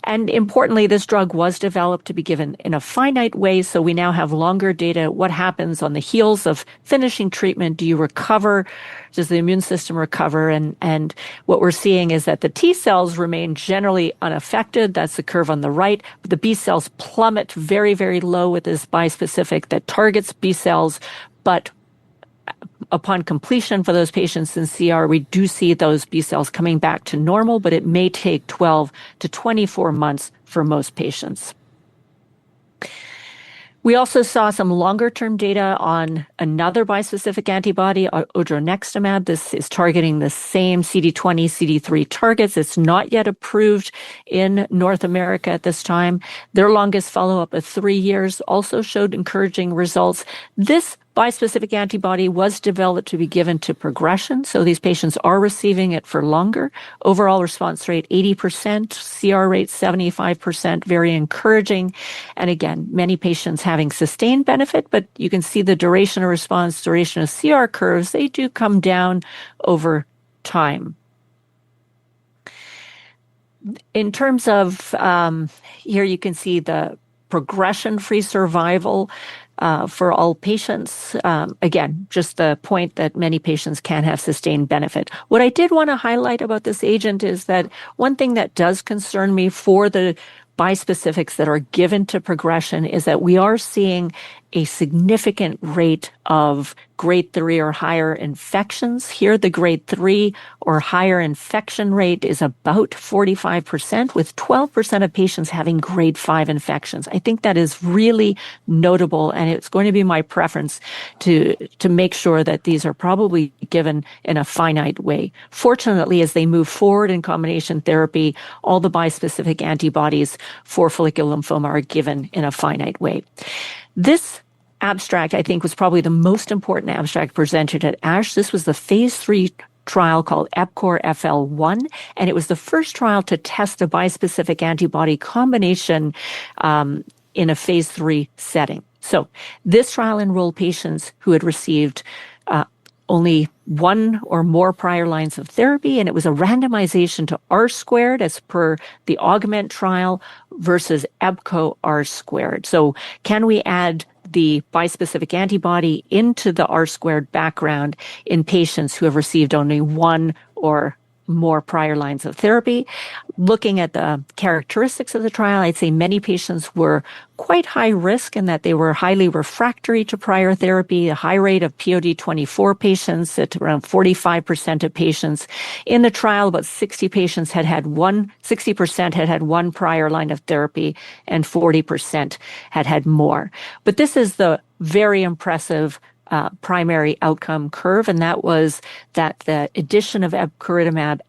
And importantly, this drug was developed to be given in a finite way, so we now have longer data. What happens on the heels of finishing treatment? Do you recover? Does the immune system recover? And what we're seeing is that the T cells remain generally unaffected. That's the curve on the right. But the B cells plummet very, very low with this bispecific that targets B cells, but upon completion for those patients in CR, we do see those B cells coming back to normal, but it may take 12 to 24 months for most patients. We also saw some longer-term data on another bispecific antibody, odronextamab. This is targeting the same CD20, CD3 targets. It's not yet approved in North America at this time. Their longest follow-up of 3 years also showed encouraging results. This bispecific antibody was developed to be given to progression, so these patients are receiving it for longer. Overall response rate 80%, CR rate 75%, very encouraging. And again, many patients having sustained benefit, but you can see the duration of response, duration of CR curves, they do come down over time. In terms of, here you can see the progression-free survival for all patients. Again, just the point that many patients can have sustained benefit. What I did want to highlight about this agent is that one thing that does concern me for the bispecifics that are given to progression is that we are seeing a significant rate of grade 3 or higher infections. Here, the grade 3 or higher infection rate is about 45%, with 12% of patients having grade 5 infections. I think that is really notable, and it's going to be my preference to make sure that these are probably given in a finite way. Fortunately, as they move forward in combination therapy, all the bispecific antibodies for follicular lymphoma are given in a finite way. This abstract, I think, was probably the most important abstract presented at ASH. This was the phase 3 trial called EPCOR FL1, and it was the first trial to test a bispecific antibody combination in a phase 3 setting. So this trial enrolled patients who had received only one or more prior lines of therapy, and it was a randomization to R squared as per the Augment trial versus EBCO R squared. So can we add the bispecific antibody into the R squared background in patients who have received only one or more prior lines of therapy? Looking at the characteristics of the trial, I'd say many patients were quite high risk in that they were highly refractory to prior therapy, a high rate of POD24 patients at around 45% of patients. In the trial, about 60% had had one prior line of therapy, and 40% had had more. But this is the very impressive primary outcome curve, and that was that the addition of epcoritamab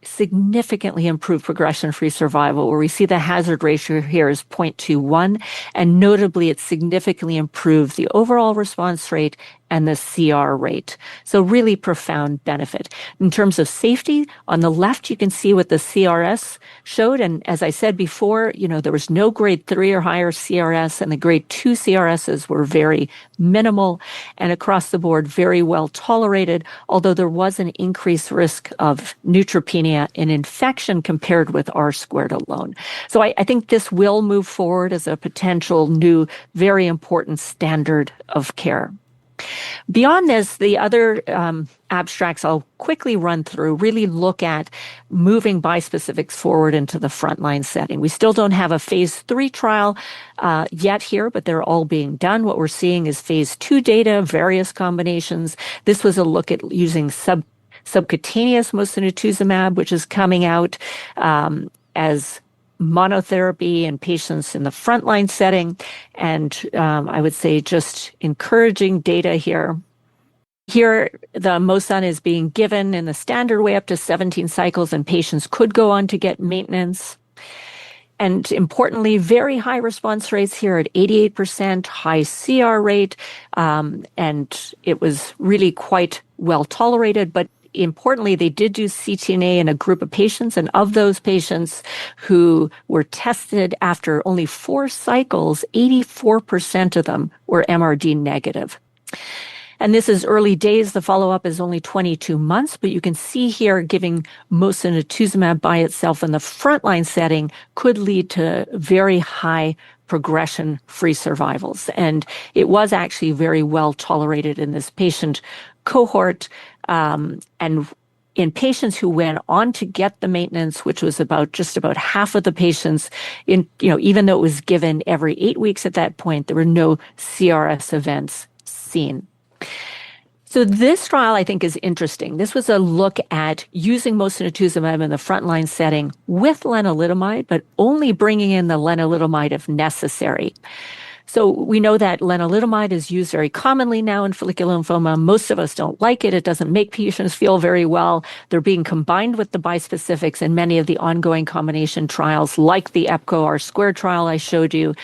significantly improved progression-free survival, where we see the hazard ratio here is 0.21, and notably it significantly improved the overall response rate and the CR rate. So really profound benefit. In terms of safety, on the left you can see what the CRS showed, and as I said before, there was no grade 3 or higher CRS, and the grade 2 CRSs were very minimal, and across the board very well tolerated, although there was an increased risk of neutropenia in infection compared with R squared alone. So I think this will move forward as a potential new, very important standard of care. Beyond this, the other abstracts I'll quickly run through really look at moving bispecifics forward into the frontline setting. We still don't have a phase 3 trial yet here, but they're all being done. What we're seeing is phase 2 data, various combinations. This was a look at using subcutaneous mosunetuzumab, which is coming out as monotherapy in patients in the frontline setting. And I would say just encouraging data here. Here, the Mosun is being given in the standard way up to 17 cycles, and patients could go on to get maintenance. And importantly, very high response rates here at 88%, high CR rate, and it was really quite well tolerated. But importantly, they did do ctDNA in a group of patients, and of those patients who were tested after only 4 cycles, 84% of them were MRD negative. And this is early days. The follow-up is only 22 months, but you can see here giving mosunetuzumab by itself in the frontline setting could lead to very high progression-free survivals. And it was actually very well tolerated in this patient cohort. And in patients who went on to get the maintenance, which was just about half of the patients, even though it was given every 8 weeks at that point, there were no CRS events seen. So this trial, I think, is interesting. This was a look at using mosunetuzumab in the frontline setting with lenalidomide, but only bringing in the lenalidomide if necessary. So we know that lenalidomide is used very commonly now in follicular lymphoma. Most of us don't like it. It doesn't make patients feel very well. They're being combined with the bispecifics in many of the ongoing combination trials, like the EPCO R squared trial I showed you.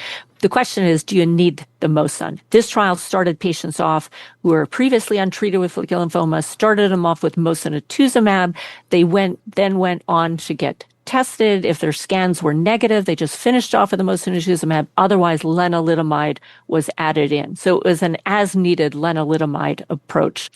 The question is, do you need the Mosun? This trial started patients off who were previously untreated with follicular lymphoma, started them off with mosunetuzumab. They then went on to get tested. If their scans were negative, they just finished off with the mosunetuzumab. Otherwise, lenalidomide was added in. So it was an as-needed lenalidomide approach.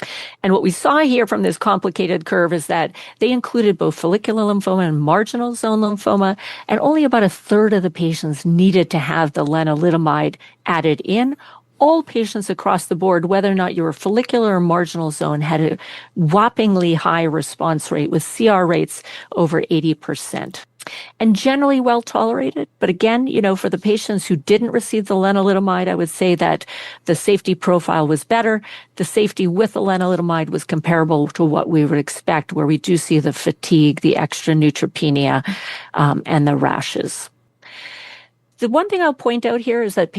And what we saw here from this complicated curve is that they included both follicular lymphoma and marginal zone lymphoma, and only about a third of the patients needed to have the lenalidomide added in. All patients across the board, whether or not you were follicular or marginal zone, had a whoppingly high response rate with CR rates over 80%. and generally well tolerated. But again, for the patients who didn't receive the lenalidomide, I would say that the safety profile was better. The safety with the lenalidomide was comparable to what we would expect, where we do see the fatigue, the extra neutropenia, and the rashes. The one thing I'll point out here is that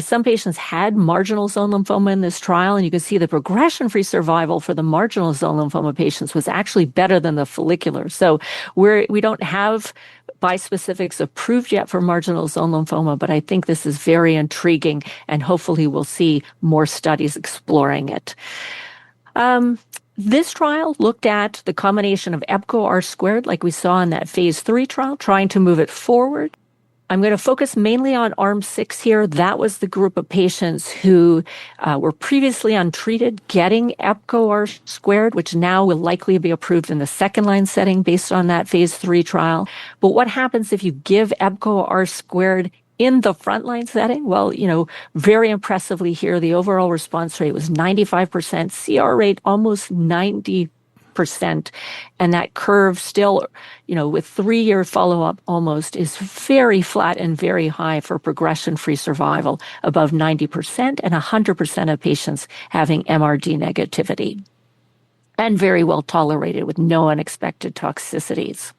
some patients had marginal zone lymphoma in this trial, and you can see the progression-free survival for the marginal zone lymphoma patients was actually better than the follicular. So we don't have bispecifics approved yet for marginal zone lymphoma, but I think this is very intriguing, and hopefully we'll see more studies exploring it. This trial looked at the combination of EPCO R-squared, like we saw in that phase 3 trial, trying to move it forward. I'm going to focus mainly on arm 6 here. That was the group of patients who were previously untreated getting EPCO R-squared, which now will likely be approved in the second-line setting based on that phase 3 trial. But what happens if you give EPCO R-squared in the frontline setting? Well, very impressively here, the overall response rate was 95%, CR rate almost 90%. And that curve still, with 3-year follow-up almost, is very flat and very high for progression-free survival, above 90%, and 100% of patients having MRD negativity. And very well tolerated with no unexpected toxicities.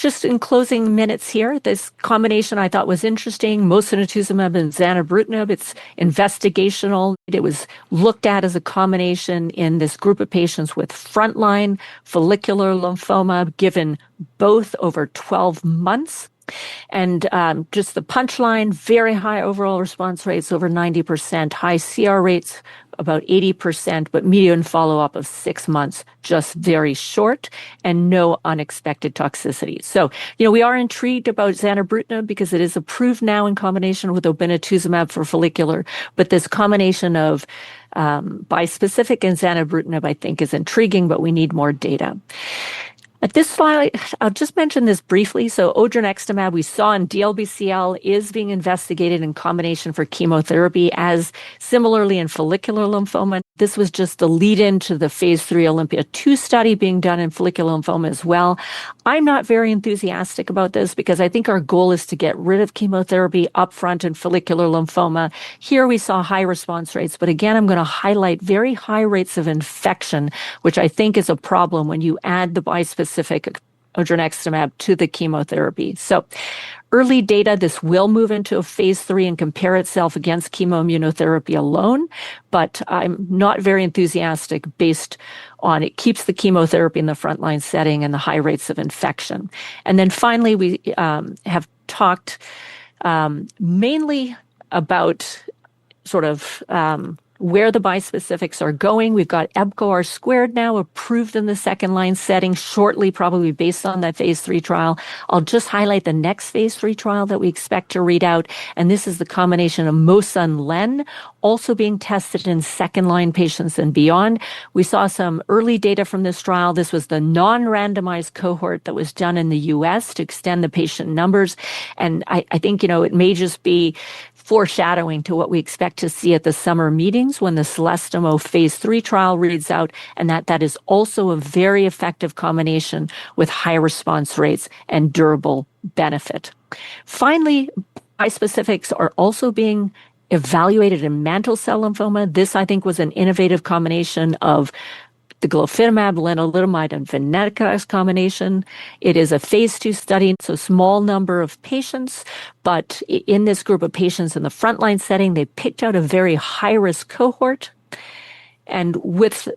Just in closing minutes here, this combination I thought was interesting. Mosunetuzumab and zanubrutinib, it's investigational. It was looked at as a combination in this group of patients with frontline follicular lymphoma, given both over 12 months. And just the punchline, very high overall response rates, over 90%, high CR rates, about 80%, but median follow-up of 6 months, just very short, and no unexpected toxicity. So, we are intrigued about zanubrutinib because it is approved now in combination with obinutuzumab for follicular, but this combination of bispecific and zanubrutinib, I think, is intriguing, but we need more data. At this slide, I'll just mention this briefly. So odronextamab, we saw in DLBCL, is being investigated in combination for chemotherapy, as similarly in follicular lymphoma. This was just the lead-in to the phase 3 Olympia 2 study being done in follicular lymphoma as well. I'm not very enthusiastic about this because I think our goal is to get rid of chemotherapy upfront in follicular lymphoma. Here we saw high response rates, but again, I'm going to highlight very high rates of infection, which I think is a problem when you add the bispecific odronextamab to the chemotherapy. So early data, this will move into a phase 3 and compare itself against chemoimmunotherapy alone, but I'm not very enthusiastic based on it keeps the chemotherapy in the frontline setting and the high rates of infection. And then finally, we have talked mainly about sort of where the bispecifics are going. We've got EPCO R-squared now approved in the second-line setting shortly, probably based on that phase 3 trial. I'll just highlight the next phase 3 trial that we expect to read out, and this is the combination of Mosun and Len, also being tested in second-line patients and beyond. We saw some early data from this trial. This was the non-randomized cohort that was done in the U.S. to extend the patient numbers, and I think, it may just be foreshadowing to what we expect to see at the summer meetings when the Celestimo phase 3 trial reads out, and that is also a very effective combination with high response rates and durable benefit. Finally, bispecifics are also being evaluated in mantle cell lymphoma. This, I think, was an innovative combination of the glofitamab, lenalidomide, and venetoclax combination. It is a phase 2 study, so small number of patients, but in this group of patients in the frontline setting, they picked out a very high-risk cohort. And with,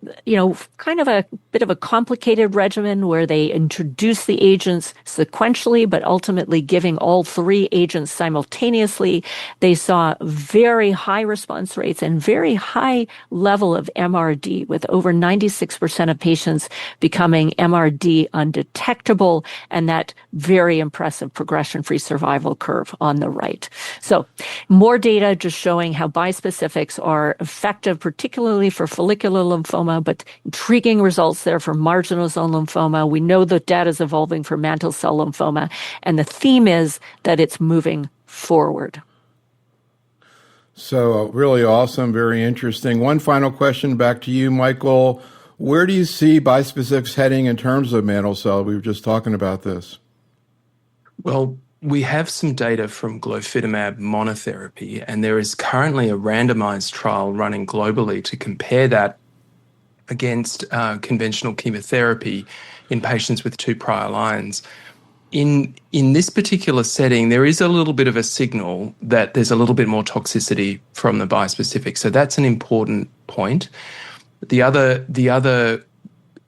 kind of a bit of a complicated regimen where they introduce the agents sequentially, but ultimately giving all 3 agents simultaneously, they saw very high response rates and very high level of MRD, with over 96% of patients becoming MRD undetectable, and that very impressive progression-free survival curve on the right. So more data just showing how bispecifics are effective, particularly for follicular lymphoma, but intriguing results there for marginal zone lymphoma. We know the data is evolving for mantle cell lymphoma, and the theme is that it's moving forward. So really awesome, very interesting. One final question back to you, Michael. Where do you see bispecifics heading in terms of mantle cell? We were just talking about this. Well, we have some data from glofitamab monotherapy, and there is currently a randomized trial running globally to compare that against conventional chemotherapy in patients with 2 prior lines. In this particular setting, there is a little bit of a signal that there's a little bit more toxicity from the bispecific. So that's an important point. The other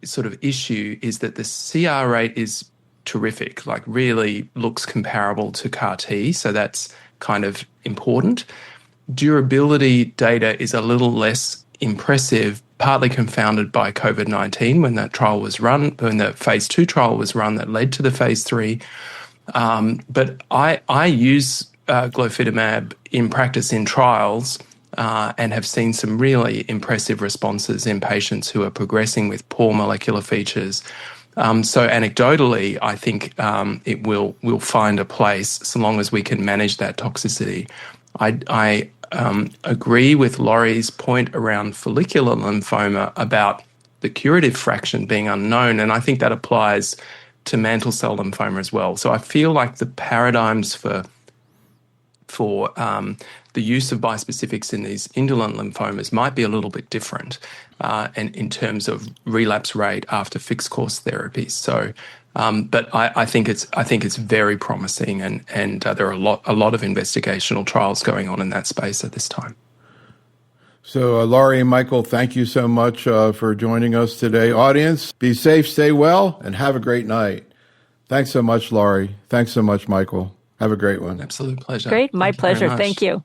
sort of issue is that the CR rate is terrific, like really looks comparable to CAR T. So that's kind of important. Durability data is a little less impressive, partly confounded by COVID-19 when that trial was run, when the phase 2 trial was run that led to the phase 3. But I use glofitamab in practice in trials and have seen some really impressive responses in patients who are progressing with poor molecular features. So anecdotally, I think it will find a place so long as we can manage that toxicity. I agree with Laurie's point around follicular lymphoma about the curative fraction being unknown, and I think that applies to mantle cell lymphoma as well. So I feel like the paradigms for the use of bispecifics in these indolent lymphomas might be a little bit different, and in terms of relapse rate after fixed course therapies. So, but I think it's very promising, and there are a lot of investigational trials going on in that space at this time. So, Laurie and Michael, thank you so much for joining us today. Audience, be safe, stay well, and have a great night. Thanks so much, Laurie. Thanks so much, Michael. Have a great one. Absolute pleasure. Great. My Thank you very pleasure. much. Thank you.